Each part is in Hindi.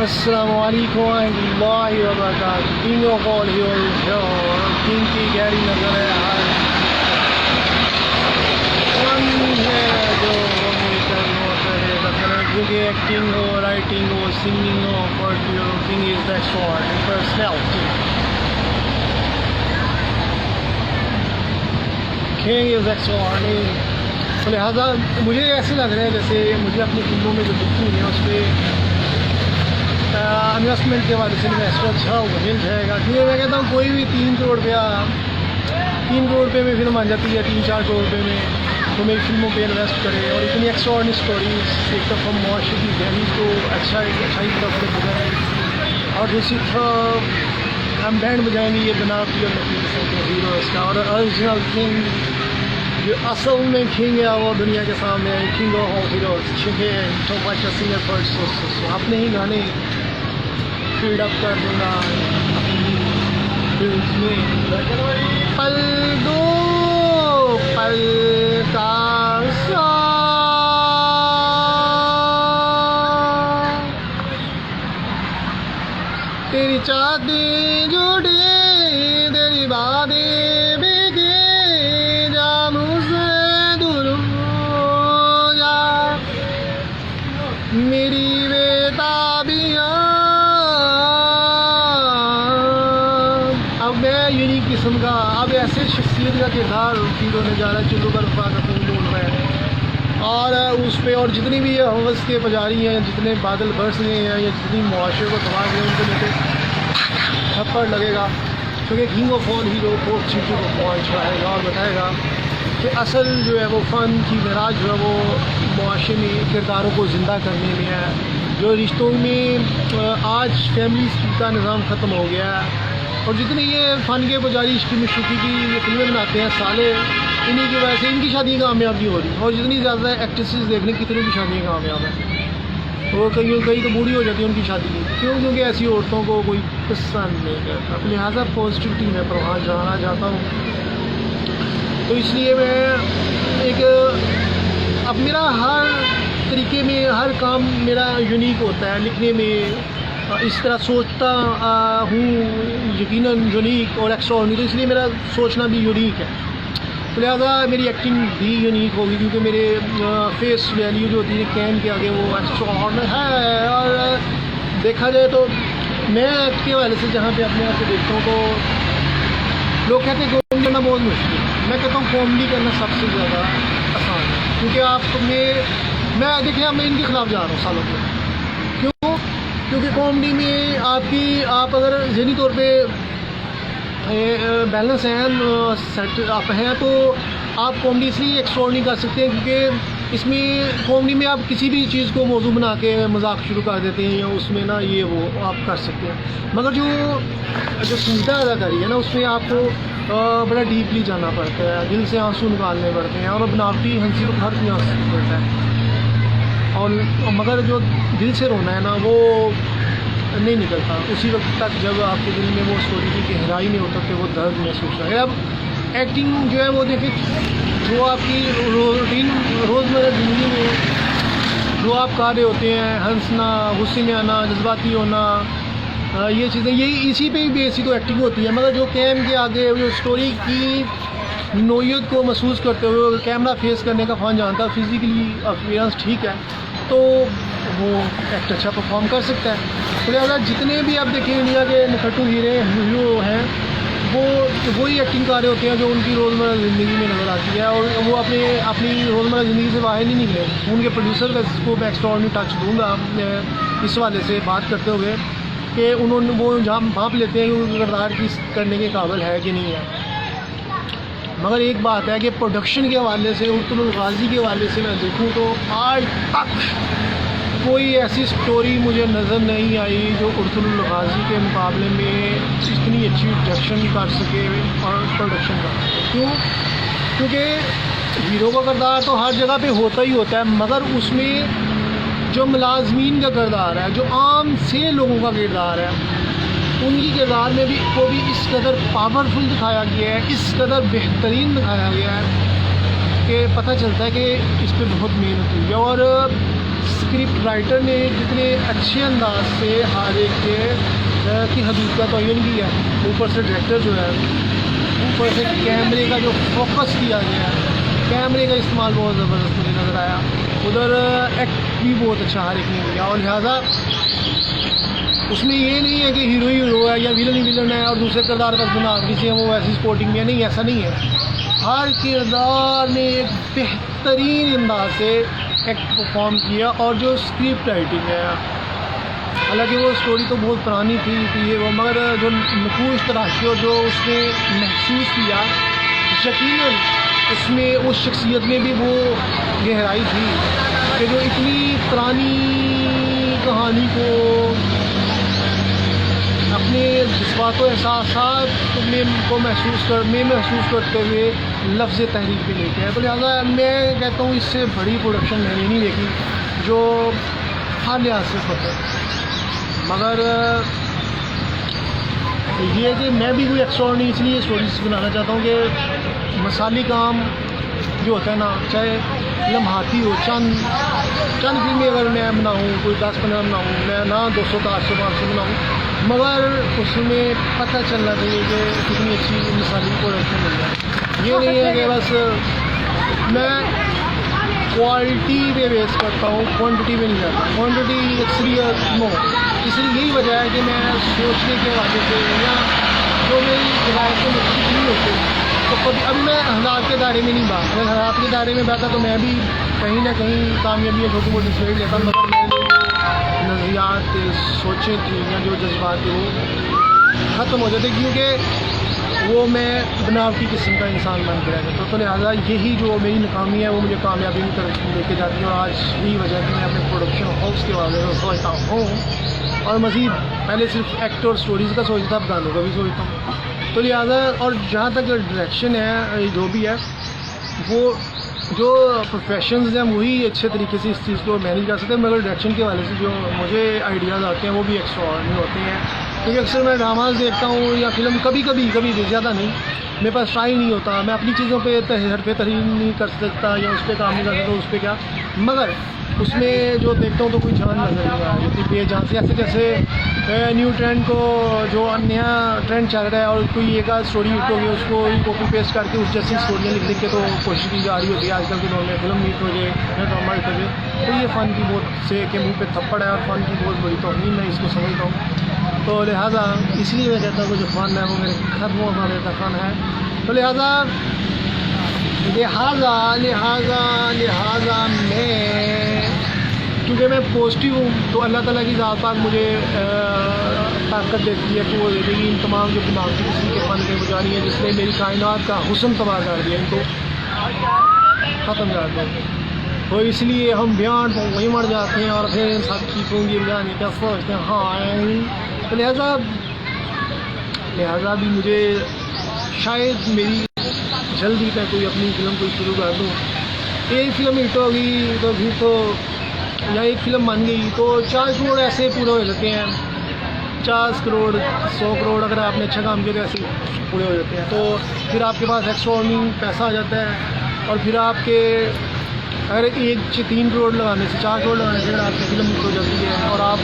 अस्सलामुअलैकुम वरहमतुल्लाहि वबरकातुहू। King of all heroes king की गहरी नजर है हर फन है जो क्योंकि एक्टिंग हो, राइटिंग हो, सिंगिंग हो, but king is the extraordinary personality. King is extraordinary. तो लिहाजा मुझे ऐसे लग रहा है जैसे मुझे अपनी फिल्मों में जो दिखती है उस पर इन्वेस्टमेंट के बाद इन्वेस्टर अच्छा मिल जाएगा। क्योंकि मैं कहता हूँ कोई भी 3 करोड़ रुपये में फिल्म आ जाती है, 3-4 करोड़ रुपये में, तो मेरी फिल्मों पे इन्वेस्ट करे और इतनी एक्स्ट्राऑर्डिनरी स्टोरीज एक तरफ हम मुआशरे की गहरी को अच्छाई तरफ से गुजरें और दूसरी तरफ हम बैंड बजाएंगे ये बनावटी और नकली हीरोज़ का। और ओरिजिनल किंग जो असल में किंग है वो दुनिया के सामने है, किंग ऑफ ऑल हीरोज़। तो बच्चा सिंगर फर्स्ट अपने ही गाने फील्ड अप कर दूँगा अपनी फिल्म में। पल दो पल का तेरी चाहतें जुड़ी तेरी बातें बिके जा मुझसे दूर हो जा मेरी बेताबियाँ। अब मैं यूनिक किस्म का अब ऐसे शख्सियत का किरदार हीरो ने जाना चुल्लू पर ढूंढ रहा है और उस पर और जितनी भी हवस के पुजारी हैं, जितने बादल बरस गए हैं या जितनी मुआशरे को तबाह किया उनके नीचे थप्पड़ लगेगा। क्योंकि किंग ऑफ ऑल हीरो को चीज़ों को पहुँच रहेगा और बताएगा कि असल जो है वो फ़न की मेराज जो है वो मुआशरे में किरदारों को ज़िंदा करने में है। जो रिश्तों में आज फैमिली का निज़ाम ख़त्म हो गया है और जितने ये फ़न के पुजारी इश्क मशूक़ी की ये फिल्में बनाते हैं साले, इन्हीं की वजह से इनकी शादी कामयाब नहीं हो रही। और जितनी ज़्यादा एक्ट्रेसेस देखने कितनी की शादियाँ कामयाब हैं, वो कई तो बूढ़ी हो जाती है उनकी शादी की। क्यों? क्योंकि ऐसी औरतों को कोई पसंद नहीं करता। लिहाजा पॉजिटिविटी में पर वहाँ जाना चाहता हूँ। तो इसलिए मैं अब मेरा हर तरीके में हर काम मेरा यूनिक होता है। लिखने में इस तरह सोचता हूँ यकीनन यूनिक और एक्स्ट्राऑर्डिनरी, तो इसलिए मेरा सोचना भी यूनिक है। तो लिहाजा मेरी एक्टिंग भी यूनिक होगी क्योंकि मेरे फेस वैल्यू जो होती है कैम के आगे वो एक्स्ट्राऑर्डिनरी है। और देखा जाए तो मैं के वाले से जहाँ पे अपने आप को देखता हूँ तो लोग कहते हैं कॉमेडी करना बहुत मुश्किल है। मैं कहता हूँ कॉमेडी करना सबसे ज़्यादा आसान है। क्योंकि आप मैं देखिए मैं इनके खिलाफ जा रहा हूँ सालों के। क्यों? क्योंकि कॉमेडी में आप अगर ज़हनी तौर पे बैलेंस हैं, सेट आप हैं, तो आप कॉमेडी इसलिए एक्स्ट्राऑर्डिनरी कर सकते हैं क्योंकि इसमें कॉमेडी में आप किसी भी चीज़ को मौजू बना के मजाक शुरू कर देते हैं या उसमें ना ये वो आप कर सकते हैं। मगर जो संजीदा अदाकारी है ना उसमें आपको बड़ा डीपली जाना पड़ता है, दिल से आंसू निकालने पड़ते हैं और बनावटी हंसी तो हर कोई हंस पड़ता है। और मगर जो दिल से रोना है ना वो नहीं निकलता उसी वक्त तक जब आपके दिल में वो स्टोरी की गहराई नहीं होता कि वो दर्द महसूस है। अब एक्टिंग जो है वो देखिए जो आपकी रूटीन रोज़मर्रा ज़िंदगी में जो आप कर रहे होते हैं, हंसना, गुस्से में आना, जज्बाती होना, ये चीज़ें यही इसी पे ही बेसिक तो एक्टिंग होती है। मगर जो कैम के आगे जो स्टोरी की नोयत को महसूस करते हुए कैमरा फेस करने का फ़न जानता है, फिज़िकली अपीयरेंस ठीक है तो वो एक्ट अच्छा परफॉर्म कर सकता है। तो लिहाजा जितने भी आप देखें इंडिया के नखट्टू हीरो हैं वो वही एक्टिंग कर रहे होते हैं जो उनकी रोज़मर्रा ज़िंदगी में नज़र आती है और वो अपनी रोज़मर्रा ज़िंदगी से बाहर नहीं निकले। उनके प्रोड्यूसर को मैं एक्स्ट्राऑर्डिनरी टच दूँगा इस वाले से बात करते हुए कि उन्होंने वो जहाँ भाप लेते हैं कि उनके किरदार की करने के काबिल है कि नहीं है। मगर एक बात है कि प्रोडक्शन के हवाले से उर्तुल गाज़ी के हवाले से मैं देखूँ तो आज तक कोई ऐसी स्टोरी मुझे नज़र नहीं आई जो उर्तुल गाज़ी के मुकाबले में इतनी अच्छी डायरेक्शन कर सके और प्रोडक्शन कर सके। क्यों? क्योंकि हीरो का किरदार तो हर जगह पे होता ही होता है, मगर उसमें जो मुलाजमीन का किरदार है, जो आम से लोगों का किरदार है, उनकी किरदार में भी को भी इस कदर पावरफुल दिखाया गया है, इस कदर बेहतरीन दिखाया गया है कि पता चलता है कि इस पर बहुत मेहनत हुई है। और स्क्रिप्ट राइटर ने जितने अच्छे अंदाज से हर एक की हदूद का तयन किया है, ऊपर से डायरेक्टर जो है, ऊपर से कैमरे का जो फोकस किया गया है, कैमरे का इस्तेमाल बहुत ज़बरदस्त मुझे नज़र आया। उधर एक्ट भी बहुत अच्छा हर एक ने किया, और लिहाजा उसमें ये नहीं है कि हीरो है या विलन ही विलन है और दूसरे किरदार बस बनावटी से वो ऐसी स्पोर्टिंग में, नहीं, ऐसा नहीं है। हर किरदार ने एक बेहतरीन अंदाज से एक्ट परफॉर्म किया। और जो स्क्रिप्ट राइटिंग है, हालांकि वो स्टोरी तो बहुत पुरानी थी वो, मगर जो नकूश तराशी और जो उसने महसूस किया, यकीनन उसमें उस शख्सियत में भी वो गहराई थी कि जो इतनी पुरानी कहानी को अपने जज्बात और एहसासात को महसूस करते हुए लफ्ज़ तहरीक पे लेके है। तो लिहाजा मैं कहता हूँ इससे बड़ी प्रोडक्शन मैंने नहीं देखी जो हर लिहाज से फर्क। मगर ये कि मैं भी कोई एक्स्ट्राऑर्डिनरी इसलिए स्टोरीज बनाना चाहता हूँ कि मसाली काम जो होता है ना, चाहे लम्हाती हो, चंद फिल्में अगर मैं बनाऊँ, कोई 10-15 बनाऊँ, मैं ना 200 का 800-500 बनाऊँ, मगर उसमें पता चलना चाहिए कि कितनी अच्छी मिसाली प्रोडक्शन मिल जाए। ये नहीं है कि बस मैं क्वालिटी पे बेस करता हूँ, क्वांटिटी पे नहीं जाता। क्वांटिटी अक्सरियत नो, इसलिए यही वजह है कि मैं सोचने के हवाले से या जो मेरी हिदायतें मुख्तलिफ नहीं होती, तो कभी अब मैं हालात के दायरे में नहीं बात, अगर हालात के दायरे में बैठा तो मैं भी कहीं ना कहीं कामयाबी छोटी मोटी स्टोरी लेता, मगर मैंने नज़रियात सोचे थी या जो जज्बात थे वो ख़त्म हो जाते, क्योंकि वो मैं बनावटी किस्म का इंसान बन गया है। तो लिहाजा यही जो मेरी नाकामी है वो मुझे कामयाबी की तरफ लेके जाती है। और आज यही वजह है कि मैं अपने प्रोडक्शन हाउस के बारे में सोचता हूँ, और मज़ीद पहले सिर्फ एक्ट और स्टोरीज़ का सोचता, अब गानों का भी सोचता हूँ। तो लिहाजा और जहाँ तक डायरेक्शन है, जो भी है, वो जो प्रोफेशंस हैं वही अच्छे तरीके से इस चीज़ को मैनेज कर सकते हैं, मगर डायरेक्शन के वाले से जो मुझे आइडियाज़ आते हैं वो भी एक्स्ट्राऑर्डिनरी होते हैं। क्योंकि अक्सर मैं ड्रामाज देखता हूँ या फिल्म, कभी ज़्यादा नहीं, मेरे पास ट्राई नहीं होता, मैं अपनी चीज़ों पे तहरीर नहीं कर सकता या उस पर काम नहीं कर सकता, उस पर क्या, मगर उसमें जो देखता हूँ तो कोई जान नजर नहीं आ रहा है इतनी बेजान से। ऐसे जैसे न्यू ट्रेंड को जो नया ट्रेंड चल रहा है और कोई एक आध स्टोरी हिट हो गई, उसको कॉपी पेस्ट करके उस जैसी स्टोरियाँ लिख के तो कोशिश की जा रही होती है आजकल के दौर में, फिल्म हिट हो जाए या ड्रामा हिट हो जाए। तो ये फ़न की बहुत से के मुँह पे थप्पड़ है और फ़न की बहुत बड़ी तौहीन मैं इसको समझता हूँ। तो लिहाजा इसलिए मैं कहता हूँ कि जो फ़न है वो मेरे खत्म होने का फ़न है। तो लिहाजा मैं, क्योंकि मैं पॉजिटिव हूँ, तो अल्लाह ताला की ज़ात पाक मुझे ताकत देती है कि वो देगी इन तमाम जो बनावटी किस्म के फ़न के गुजारी है जिसने मेरी कायनात का हुस्न तबाह कर दिया, इनको ख़त्म कर दो। तो इसलिए हम बयान तो वहीं मर जाते हैं और फिर सब चीज़ों की बजाने क्या सोचते हैं। हाँ, तो लिहाजा भी मुझे शायद मेरी जल्दी तक कोई अपनी फिल्म कोई शुरू कर दूँ। एक फिल्म हिट होगी तो फिर तो, या एक फिल्म बन गई तो 4 करोड़ ऐसे पूरे हो जाते हैं, 50 करोड़ 100 करोड़ अगर आपने अच्छा काम किया तो ऐसे पूरे हो जाते हैं। तो फिर आपके पास एक्स्ट्राऑर्डिनरी पैसा आ जाता है, और फिर आपके अगर 1 से 3 करोड़ लगाने से 4 करोड़ लगाने से अगर आपकी फिल्म हिट हो जाती है और आप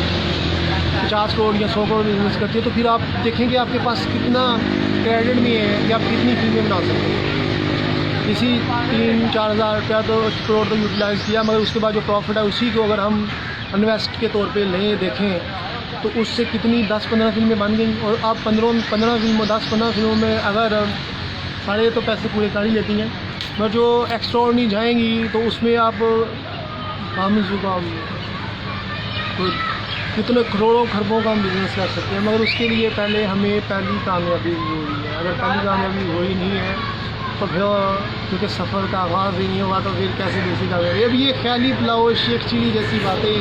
50 करोड़ या 100 करोड़ बिजनेस करती है, तो फिर आप देखेंगे आपके पास कितना क्रेडिट में है कि आप कितनी फिल्में बना सकते हैं। इसी 3-4 हज़ार रुपया तो करोड़ तो यूटिलाइज़ किया, मगर उसके बाद जो प्रॉफिट है उसी को अगर हम इन्वेस्ट के तौर पे लें देखें तो उससे कितनी 10-15 फिल्में बन गई। और आप 10-15 फिल्मों में अगर सारे तो पैसे पूरे कर ही लेती हैं, मगर जो एक्स्ट्राऑर्डिनरी जाएंगी तो उसमें आप कितने करोड़ों खरबों का हम बिज़नेस कर सकते हैं। मगर उसके लिए पहले हमें पहली कामयाबी ज़रूरी है। अगर पहली कामयाबी हो ही नहीं है तो फिर, क्योंकि सफ़र का आगाज़ ही नहीं होगा तो फिर कैसे दूसरी कामयाबी। अब ये ख्याली पुलाव शेख चिली जैसी बातें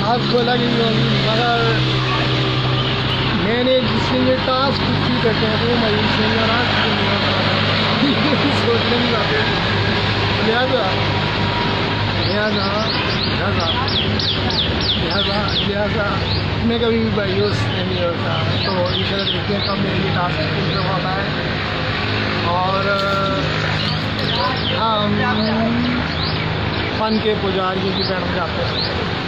आपको लगी होगी, मगर मैंने जिसने ये टास्क पूरी करते हैं वो मरीज से सोचने की बातें। लिहाजा मैं कभी भी मायूस नहीं होता। तो इंशाल्लाह देखते हैं कब मेरे लिए टास्क पूरा होता है। और हम फन के पुजारियों की बैंड बजाते हैं।